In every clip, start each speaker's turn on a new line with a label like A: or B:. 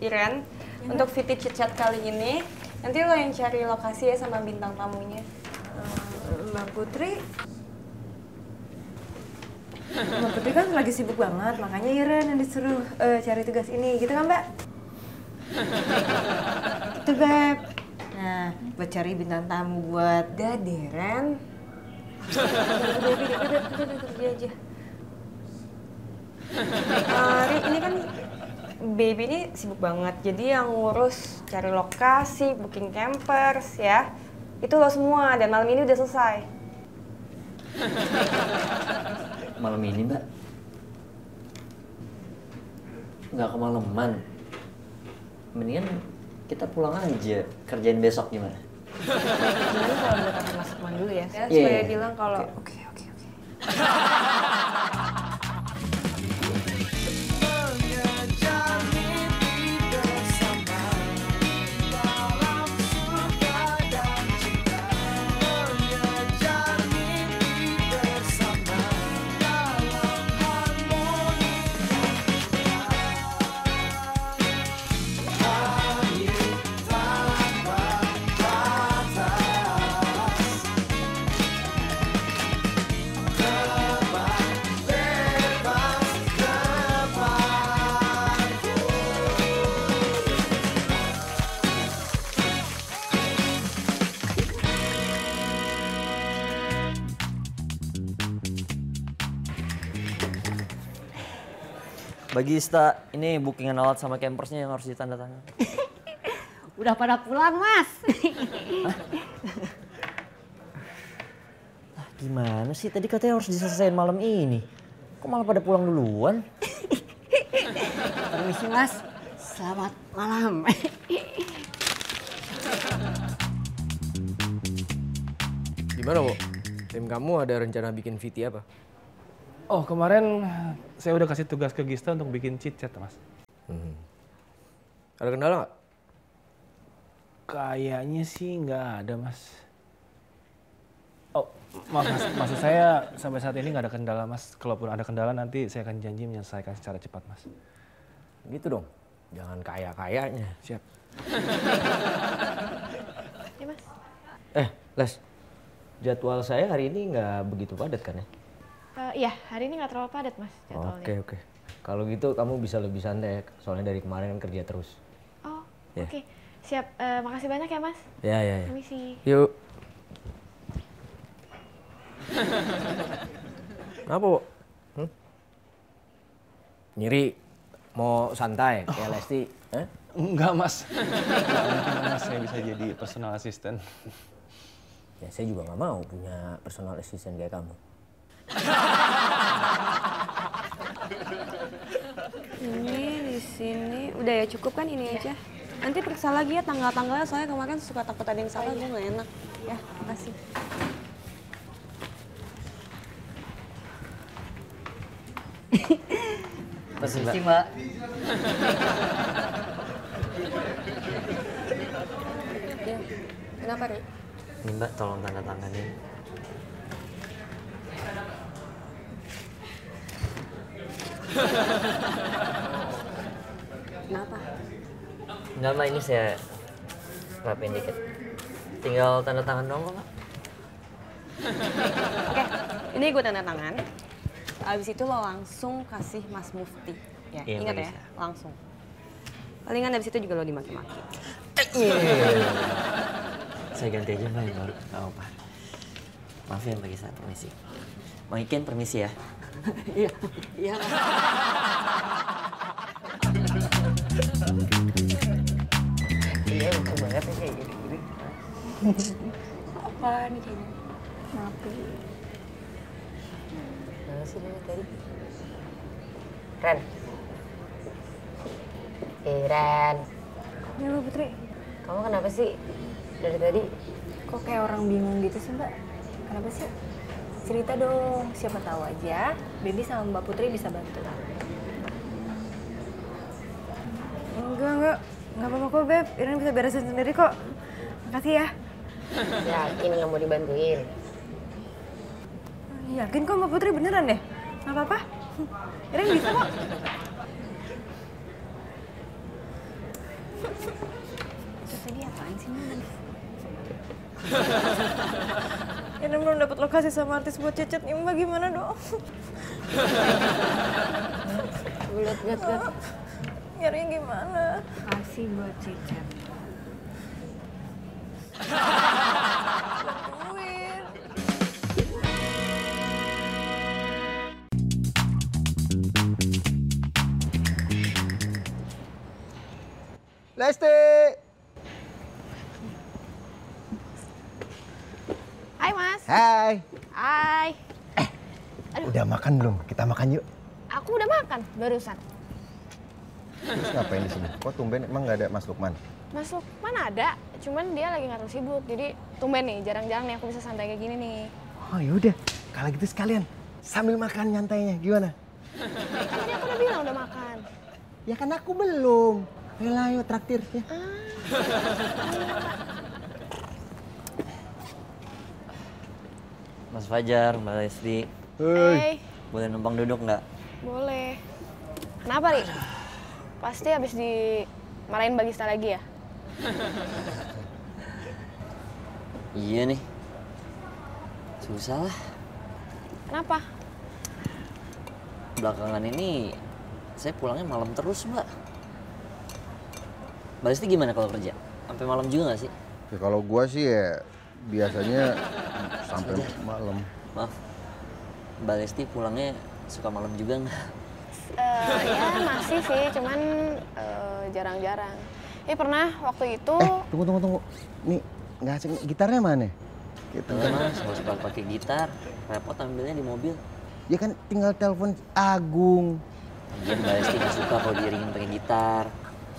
A: Iren, untuk VT Chit Chat kali ini, nanti lo yang cari lokasi ya sama bintang tamunya.
B: Mbak Putri kan lagi sibuk banget, makanya Iren yang disuruh cari tugas ini, gitu kan Mbak? Itu Beb. Nah, buat cari bintang tamu buat Dade, Ren.
A: Udah kerja aja. Ri, ini kan Baby ini sibuk banget, jadi yang ngurus cari lokasi, booking campers ya, itu lo semua, dan malam ini udah selesai.
C: Malam ini, Mbak? Nggak kemalaman. Mendingan kita pulang aja, kerjain besok gimana?
A: Gimana kalau gue telepon Mas Lukman dulu ya,
C: Yeah.
A: supaya bilang kalau
B: Oke.
C: Bagi Ista, ini bookingan alat sama campersnya yang harus ditandatangan.
D: Udah pada pulang, Mas.
C: Gimana sih? Tadi katanya harus diselesaikan malam ini. Kok malah pada pulang duluan?
D: Permisi, Mas. Selamat malam.
E: Gimana, Bu? Tim kamu ada rencana bikin VT apa?
F: Oh, kemarin saya udah kasih tugas ke Gista untuk bikin chit chat, Mas.
E: Ada kendala nggak?
F: Kayaknya sih nggak ada, Mas. Oh, maaf Mas. Maksud saya sampai saat ini nggak ada kendala, Mas. Kalaupun ada kendala nanti saya akan janji menyelesaikan secara cepat, Mas.
E: Gitu dong. Jangan kaya-kayanya.
F: Siap.
A: ya Mas.
C: Les, jadwal saya hari ini nggak begitu padat kan ya?
A: Iya, hari ini nggak terlalu padat Mas jadwalnya.
C: Oke. Kalau gitu kamu bisa lebih santai, soalnya dari kemarin kan kerja terus.
A: Oh,
C: Ya.
A: oke. Siap, makasih banyak ya Mas.
C: Ya.
A: Permisi.
E: Yuk. Kenapa, Bu? Nyiri? Mau santai kayak Lesti?
F: Enggak, Mas. Nggak mungkin, Mas. Saya bisa jadi personal assistant.
E: Ya, saya juga nggak mau punya personal assistant kayak kamu.
A: Ini di sini udah ya, cukup kan ini aja. Nanti periksa lagi ya tanggal-tanggalnya, soalnya kemarin suka takut ada yang salah, gue nggak enak. Ya, makasih.
C: Makasih,
D: Mbak.
A: Ya, kenapa Ri?
C: Ini Mbak, tolong tanda tanganin.
A: Kenapa?
C: Enggak Mbak, ini saya rapin dikit. Tinggal tanda tangan dong kok Mbak.
A: Oke, ini gue tanda tangan. Abis itu lo langsung kasih Mas Mufti. Ya,
C: Iya,
A: ingat
C: Mbak
A: ya,
C: Gisa.
A: langsung. Palingan abis itu juga lo dimaki-maki.
C: Saya ganti aja Mbak yang baru, nggak apa-apa. Maaf ya Mbak Gisa, permisi. Mang Iken, permisi ya.
D: Iya, iya.
C: Iya, lucu banget ya kayak gini-gini.
A: Apa nih kayaknya?
C: Mana sih dia tadi? Ren. Ren.
B: Ya Mbak Putri,
C: Kamu kenapa sih dari tadi?
B: kok kayak orang bingung gitu sih Mbak? Kenapa sih? Cerita dong, siapa tahu aja Baby sama Mbak Putri bisa bantu. Enggak apa-apa kok Beb, Iren bisa beresin sendiri kok. Makasih ya.
C: Yakin nggak mau dibantuin?
B: Yakin kok Mbak Putri beneran deh? Nggak apa-apa. Iren bisa kok. Terus tadi apaan sih, Man?
A: Ini belum dapat lokasi sama artis buat Cecet nih, Mbak, gimana dong?
B: Lihat.
A: Nyarinya gimana?
B: Kasih buat Cicet.
A: Bantuin.
G: Lesti!
B: Hai, Mas.
G: Hai!
B: Hai.
G: Udah makan belum? Kita makan yuk.
B: Aku udah makan barusan.
G: Terus ngapain di sini? Kok tumben emang nggak ada Mas Lukman?
B: Mas Lukman ada, cuman dia lagi nggak terlalu sibuk. Jadi tumben nih, jarang-jarang nih aku bisa santai kayak gini nih.
G: Oh yaudah, kalau gitu sekalian sambil makan nyantainya, gimana?
B: Kan tadi aku udah bilang udah makan.
G: Ya kan aku belum. Ayo traktir ya.
C: Mas Fajar, Mbak Lesti,
B: Hey,
C: boleh numpang duduk nggak?
B: boleh. Kenapa, Ri? Pasti habis dimarahin Bagista lagi ya?
C: Iya nih. Susah lah.
B: Kenapa?
C: Belakangan ini saya pulangnya malam terus, Mbak. Mbak Lesti gimana kalau kerja? Sampai malam juga nggak sih?
G: Ya kalau gua sih ya biasanya sampai malam.
C: Maaf, Mbak Lesti pulangnya suka malam juga nggak?
B: Ya masih sih, cuman jarang-jarang. Pernah waktu itu...
G: Tunggu. Nih, nggak asik. Gitarnya mana? Gitu.
C: Enggak Mas, nggak suka pakai gitar. Repot ambilnya di mobil.
G: Ya kan tinggal telepon Agung.
C: Lagian Mbak Lesti nggak suka kalau diiringin pakai gitar.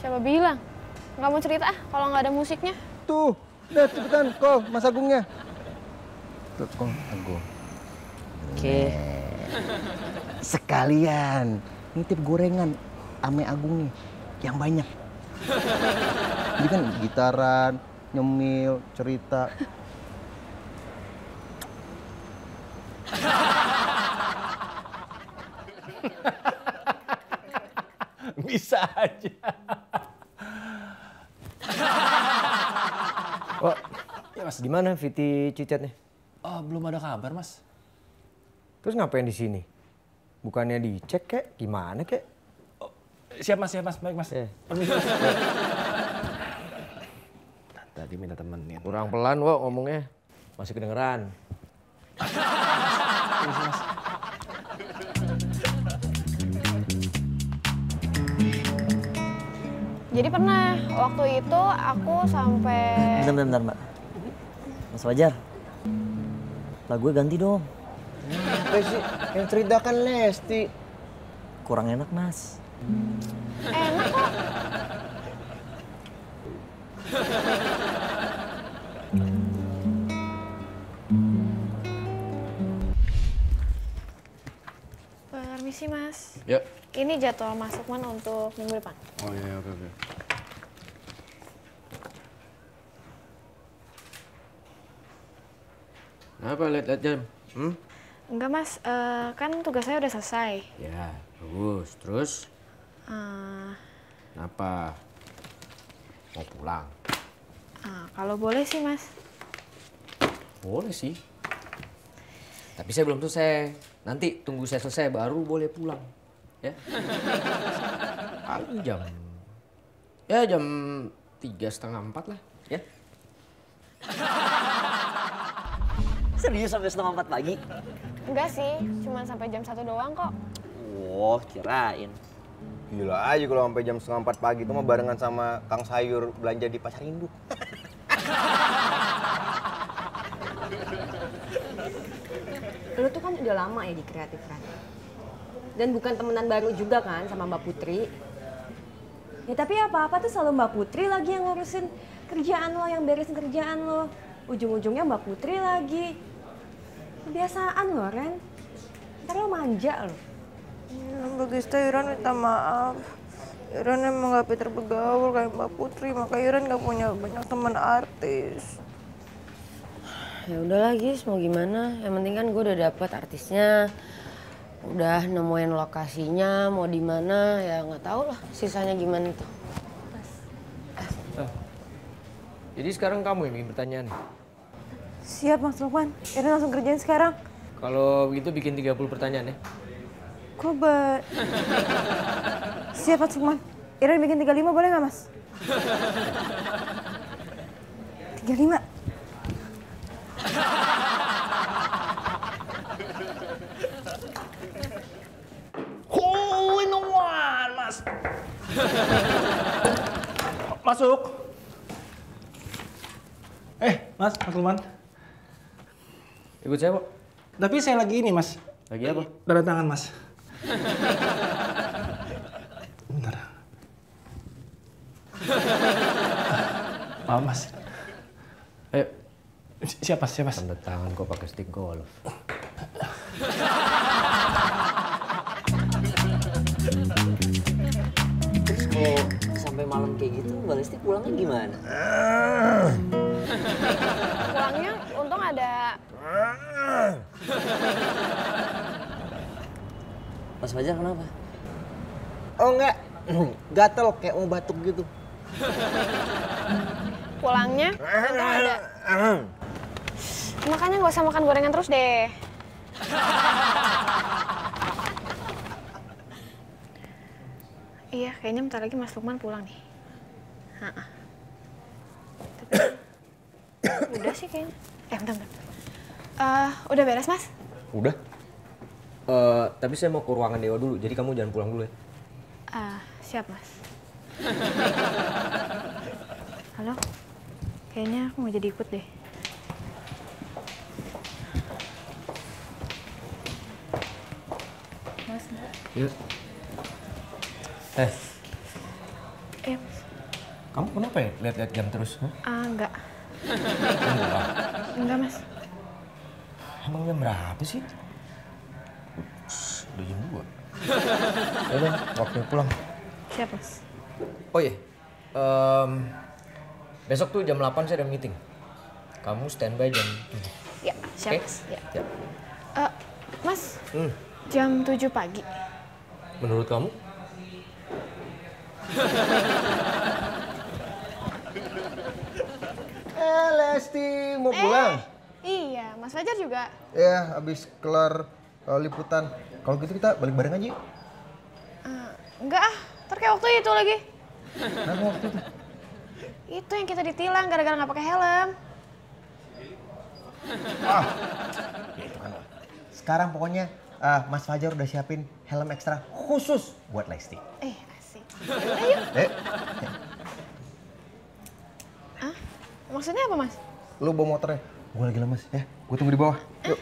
B: Siapa bilang? Nggak mau cerita kalau nggak ada musiknya?
G: Tuh, udah cepetan call Mas Agungnya. Tuh, call Agung.
C: Oke.
G: Sekalian nitip gorengan ame Agung nih yang banyak. Jadi kan gitaran, nyemil, cerita.
F: Bisa aja.
E: Oh, ya Mas, gimana Viti Cicetnya?
F: Oh, belum ada kabar, Mas.
E: Terus ngapain di sini? Bukannya dicek kek? Gimana kek?
F: Siap, Mas. Baik, Mas. Permisi, Mas. Tadi minta temenin.
E: Kurang pelan, Wo, ngomongnya. Masih kedengeran.
F: Permisi, Mas.
B: Jadi pernah waktu itu aku sampai...
C: Bentar, Mbak. Mas Fajar, lagu ganti dong.
G: Apa sih? Yang ceritakan Lesti.
C: Kurang enak, Mas.
B: Enak kok. Permisi, Mas.
E: Ya.
B: Ini jadwal Mas Lukman untuk minggu depan.
E: Oh iya, oke. Kenapa lihat jam?
B: Enggak, Mas. Kan tugas saya udah selesai.
E: Ya, bagus. Terus?
B: Eh,
E: Kenapa? Mau pulang?
B: Kalau boleh sih, Mas.
E: Boleh sih. Tapi saya belum selesai. Nanti tunggu saya selesai baru boleh pulang. Ya. Paling jam 3:30 lah. Ya.
C: Serius sampai 3:30 pagi?
B: Enggak sih, cuma sampai jam 1 doang kok.
C: Wah, kirain.
G: Gila aja kalau sampai jam 3:30 pagi itu mah barengan sama Kang Sayur belanja di Pasar Induk.
A: Lu tuh kan udah lama ya di Kreatif Ran. Dan bukan temenan baru juga kan sama Mbak Putri. Ya tapi apa-apa tuh selalu Mbak Putri lagi yang ngurusin kerjaan lo, yang beresin kerjaan lo. Ujung-ujungnya Mbak Putri lagi. Kebiasaan lo, Ren. Ntar lo manja lo.
H: Ya, Bagista Iran minta maaf. Iran emang gak pinter bergaul kayak Mbak Putri, maka Iran gak punya banyak teman artis.
I: Ya udah lagi, mau gimana? Yang penting kan gue udah dapet artisnya, udah nemuin lokasinya, mau di mana ya nggak tahu lah. Sisanya gimana tuh?
E: Jadi sekarang kamu yang bikin pertanyaan.
H: Siap Mas Lukman, Iren langsung kerjain sekarang.
E: Kalau begitu bikin 30 pertanyaan ya.
H: Kok Siap Mas Lukman, Iren bikin 35 boleh nggak Mas? 35.
F: Hole in the one, Mas. Masuk. Mas Lukman.
E: Ikut saya, Pak.
F: Tapi saya lagi ini, Mas.
E: Lagi apa?
F: Tanda tangan, Mas. Bentar. Maaf, Mas.
E: Ayo.
F: Siapa?
E: Tanda tangan kok pakai stick golf.
C: Terus kalau sampai malam kayak gitu, Mbak Lesti pulangnya gimana?
B: Pulangnya untung ada
C: Mas Fajar kenapa?
G: Oh enggak, gatel kayak mau batuk gitu.
B: pulangnya untung ada. Makanya nggak usah makan gorengan terus deh. Iya, kayaknya bentar lagi Mas Lukman pulang nih. Tapi udah sih kayaknya. Bentar. Udah beres, Mas?
E: Udah. Tapi saya mau ke ruangan Dewa dulu, jadi kamu jangan pulang dulu ya.
B: Siap, Mas. Halo? Kayaknya aku mau jadi ikut deh. Mas, Mbak.
E: Iya.
B: Iya, Mas.
E: Kamu kenapa ya lihat-lihat jam terus?
B: Enggak. Enggak, Mas.
E: Emang jam berapa sih? Udah jam 2. Udah, waktunya pulang.
B: Siap, Mas.
E: Oh iya, besok tuh jam 8 saya ada meeting. Kamu standby jam 7.
B: Ya, siap,
E: Oke?
B: Mas. Ya.
E: Siap.
B: Mas, jam 7 pagi.
E: Menurut kamu?
G: Lesti mau pulang?
B: Iya, Mas Fajar juga.
G: Ya, habis kelar liputan. Kalau gitu kita balik bareng aja yuk.
B: Enggak ntar kayak waktu itu lagi.
G: Kenapa waktu itu?
B: Itu yang kita ditilang gara-gara nggak pakai helm.
G: Ya itu kan. Sekarang pokoknya Mas Fajar udah siapin helm ekstra khusus buat Lesti.
B: Asik. Ayo. Maksudnya apa, Mas?
G: Lu bawa motornya, gue lagi lemes ya. Gue tunggu di bawah. Yuk.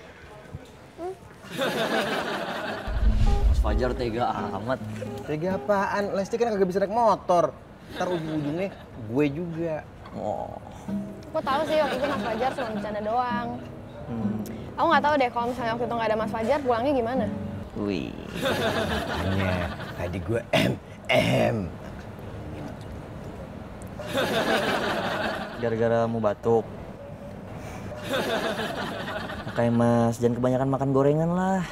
C: Mas Fajar tega amat.
G: Tega apaan? Lesti kan kagak bisa naik motor. Ntar ujung-ujungnya gue juga.
C: Oh.
B: Aku tahu sih waktu itu Mas Fajar cuma bercanda doang. Aku nggak tahu deh kalau misalnya waktu itu nggak ada Mas Fajar pulangnya gimana.
C: Wih.
G: Makanya tadi gue
C: Gara-gara mau batuk. Makanya Mas, jangan kebanyakan makan gorengan lah.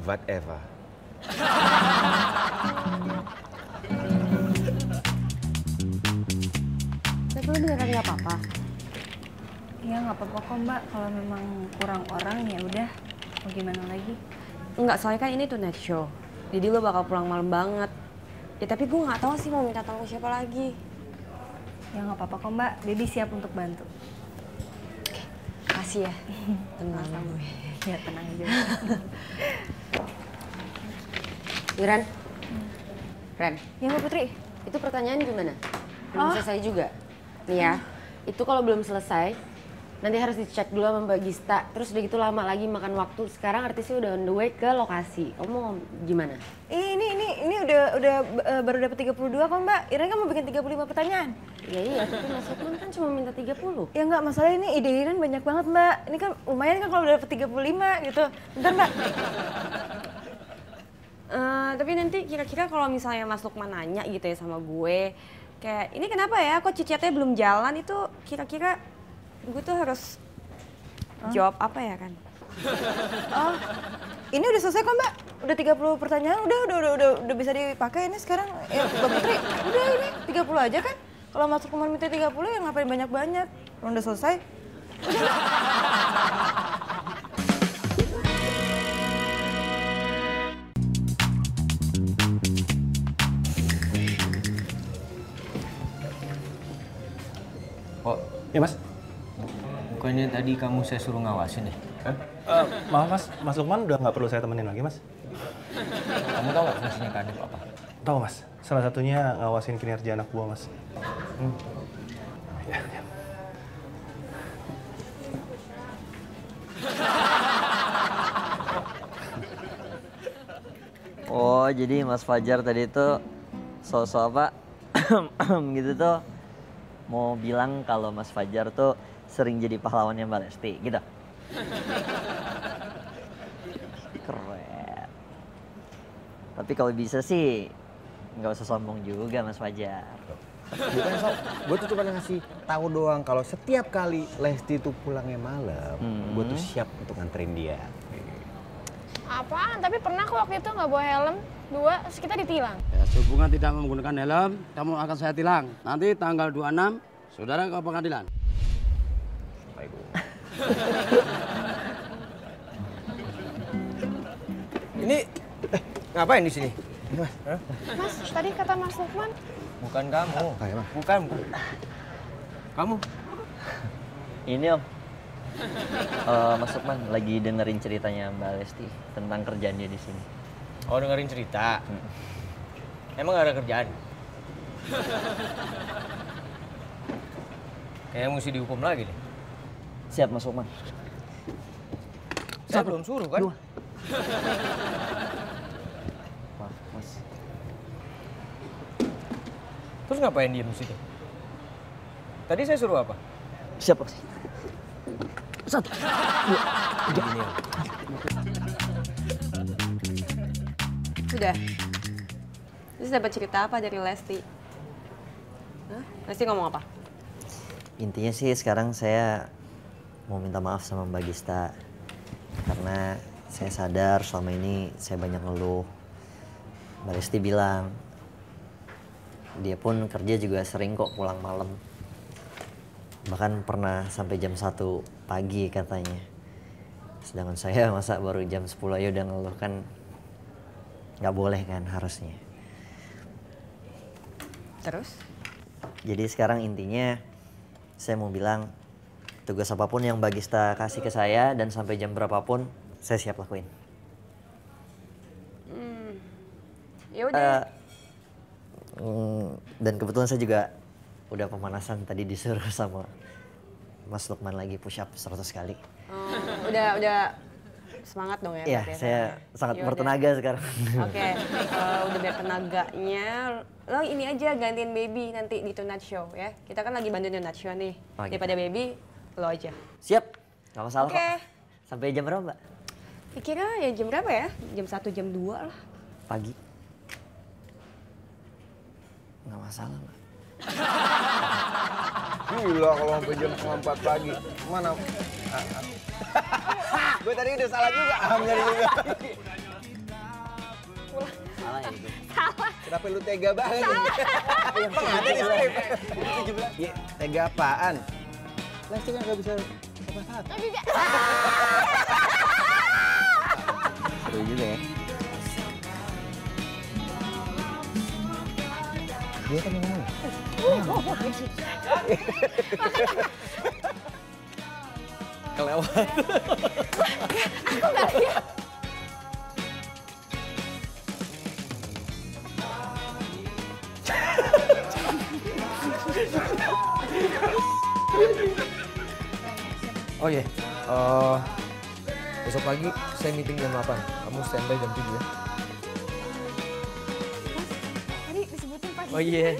G: Whatever.
A: Tapi lu beneran nggak apa-apa?
B: Ya nggak apa-apa kok Mbak, kalau memang kurang orang ya udah. Mau gimana lagi?
A: Enggak, soalnya kan ini tuh night show. Jadi lo bakal pulang malam banget. Ya tapi gue nggak tahu sih mau minta tolong siapa lagi.
B: Ya nggak apa-apa kok Mbak, Baby siap untuk bantu.
A: Makasih ya. Tenang gue.
B: Ya tenang aja.
A: Ren. Ren,
B: Ya Mbak Putri.
A: itu pertanyaan gimana? Belum selesai juga? Nih ya, itu kalau belum selesai, nanti harus dicek dulu sama Mbak Gista. Terus udah gitu lama lagi makan waktu. Sekarang artisnya udah on the way ke lokasi. Kamu mau gimana?
H: Ini udah baru dapat 32 kok Mbak. Iren kan mau bikin 35 pertanyaan.
A: Iya, tapi Mas Lukman kan cuma minta 30.
H: Ya nggak, masalah ini ide Iren banyak banget Mbak. Ini kan lumayan kan kalau udah dapat 35 gitu. Bentar Mbak.
A: Tapi nanti kira-kira kalau misalnya Mas Lukman nanya gitu ya sama gue, kayak ini kenapa ya kok cicatnya belum jalan, itu kira-kira gue tuh harus jawab apa ya kan?
H: Ini udah selesai kok Mbak. Udah 30 pertanyaan, udah bisa dipakai ini sekarang. Ya, Mbak Putri, udah ini 30 aja kan? Kalau Mas Lukman minta 30 ya ngapain banyak-banyak? Udah selesai.
E: Oh,
F: Ya mas.
E: bukannya tadi kamu saya suruh ngawasin ya?
F: Maaf mas, Mas Lukman udah nggak perlu saya temenin lagi mas.
E: Kamu tahu nggak fungsinya Kadep apa?
F: Tahu mas, salah satunya ngawasin kinerja anak buah mas. Ya, ya.
C: Oh, jadi Mas Fajar tadi itu sosok apa gitu tuh mau bilang kalau Mas Fajar tuh sering jadi pahlawannya Mbak Lesti gitu. Keren. Tapi kalau bisa sih nggak usah sombong juga Mas Fajar.
G: Bukan Sob, gue tuh cuma ngasih tahu doang kalau setiap kali Lesti tuh pulangnya malam, gue tuh siap untuk nganterin dia.
J: Apaan? Tapi pernah kok waktu itu nggak bawa helm. 2, terus kita ditilang.
K: Ya, sehubungan tidak menggunakan helm, kamu akan saya tilang. Nanti tanggal 26, saudara ke pengadilan.
G: Ini ngapain di sini?
J: Mas, tadi kata Mas Lukman.
E: Bukan kamu.
G: Bukan.
E: Bukan. Kamu.
C: Ini Om, Mas Lukman lagi dengerin ceritanya Mbak Lesti tentang kerjaan dia di sini.
E: Oh, dengerin cerita. Emang gak ada kerjaan? Kayaknya mesti dihukum lagi deh.
C: Siap Mas Lukman.
E: Saya belum suruh kan?
C: Maaf Mas.
E: Terus ngapain diem di situ? Tadi saya suruh apa?
C: Siap Mas. 1, 2, 3.
E: Gini ya.
A: Sudah. Terus dapat cerita apa dari Lesti? Hah? Lesti ngomong apa?
C: Intinya sih sekarang saya mau minta maaf sama Mbak Gista. Karena saya sadar selama ini saya banyak ngeluh. Mbak Lesti bilang, dia pun kerja juga sering kok pulang malam. Bahkan pernah sampai jam 1 pagi katanya. Sedangkan saya masa baru jam 10 aja udah ngeluh, kan nggak boleh kan harusnya.
A: Terus?
C: Jadi sekarang intinya saya mau bilang tugas apapun yang Mbak Gista kasih ke saya dan sampai jam berapapun saya siap lakuin.
A: Ya udah.
C: Dan kebetulan saya juga udah pemanasan tadi disuruh sama Mas Lukman lagi push up 100 kali.
A: Udah semangat dong ya?
C: Iya,
A: berarti ya
C: saya
A: sekarang?
C: sangat
A: Yaudah.
C: bertenaga sekarang.
A: Oke, udah biar tenaganya, lo ini aja gantiin Baby nanti di Tonight Show ya. Kita kan lagi bantuin Tonight Show nih.
C: Oh, gitu.
A: Daripada Baby, lo aja.
C: Siap, nggak masalah
A: Oke.
C: kok. Sampai jam berapa Mbak?
A: Kira ya jam berapa ya? Jam 1, jam 2 lah.
C: Pagi. Nggak masalah Mbak.
G: Gila kalau sampai jam 4 pagi. Mana? Gue tadi udah salah juga. Nyari juga.
C: Salah ya itu.
G: Kenapa lu tega banget? Emang ada di skrip. Ya, tega apaan? Lesti kan nggak bisa apa-apa.
C: Seru juga ya.
G: Dia kan yang ngomong.
E: Kelewat.
A: Aku nggak lihat.
E: Oh iya, besok pagi saya meeting jam 8. Kamu standby jam 7 ya.
A: Tadi disebutin pagi.
E: Oh iya.